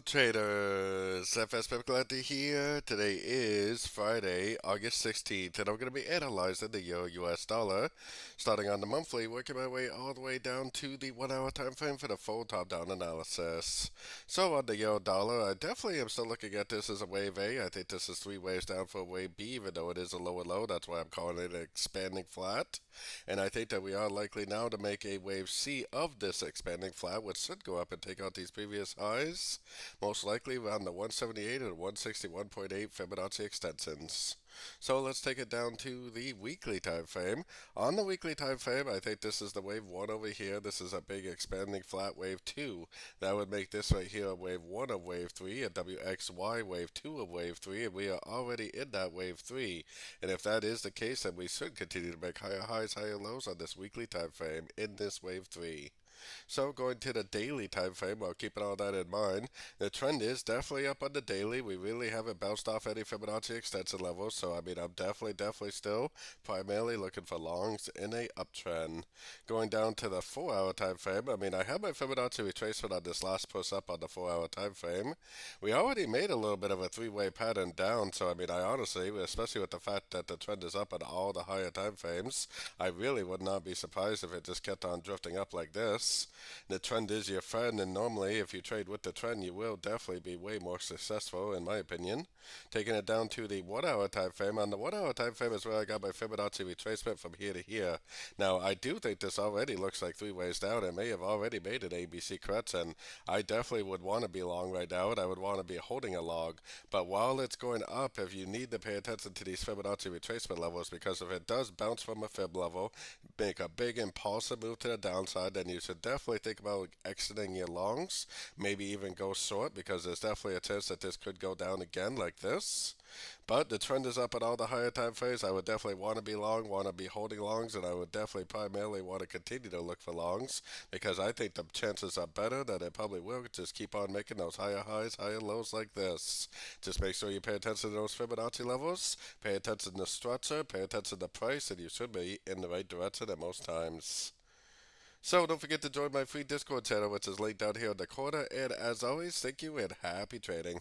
traders, FX Pip Collector here. Today is Friday, August 16th, and I'm going to be analyzing the Euro US dollar, starting on the monthly, working my way all the way down to the 1 hour time frame for the full top down analysis. So on the Euro dollar, I definitely am still looking at this as a wave A. I think this is 3 waves down for a wave B, even though it is a lower low. That's why I'm calling it an expanding flat. And I think that we are likely now to make a wave C of this expanding flat, which should go up and take out these previous highs, most likely around the 178 and 161.8 Fibonacci extensions. So let's take it down to the weekly time frame. On the weekly time frame, I think this is the wave 1 over here. This is a big expanding flat wave 2. That would make this right here a wave 1 of wave 3, a WXY wave 2 of wave 3, and we are already in that wave 3. And if that is the case, then we should continue to make higher highs, higher lows on this weekly time frame in this wave 3. So going to the daily time frame, while keeping all that in mind, the trend is definitely up on the daily. We really haven't bounced off any Fibonacci extension levels, so I mean I'm definitely still primarily looking for longs in a uptrend. Going down to the 4 hour time frame, I mean I have my Fibonacci retracement on this last push up on the 4 hour time frame. We already made a little bit of a three-way pattern down, so I mean I honestly, especially with the fact that the trend is up on all the higher time frames, I really would not be surprised if it just kept on drifting up like this. The trend is your friend, and normally if you trade with the trend you will definitely be way more successful in my opinion. Taking it down to the 1 hour time frame, on the 1 hour time frame is where I got my Fibonacci retracement from here to here. Now I do think this already looks like 3 ways down. It may have already made an ABC correction. I definitely would want to be long right now, and I would want to be holding a log. But while it's going up, if you need to pay attention to these Fibonacci retracement levels, because if it does bounce from a fib level, make a big impulsive move to the downside, then you should definitely think about exiting your longs, maybe even go short, because there's definitely a chance that this could go down again like this. But the trend is up at all the higher time frames. I would definitely want to be long, want to be holding longs, and I would definitely primarily want to continue to look for longs, because I think the chances are better that it probably will just keep on making those higher highs, higher lows like this. Just make sure you pay attention to those Fibonacci levels, pay attention to structure, pay attention to price, and you should be in the right direction at most times. So don't forget to join my free Discord channel, which is linked down here in the corner. And as always, thank you and happy trading.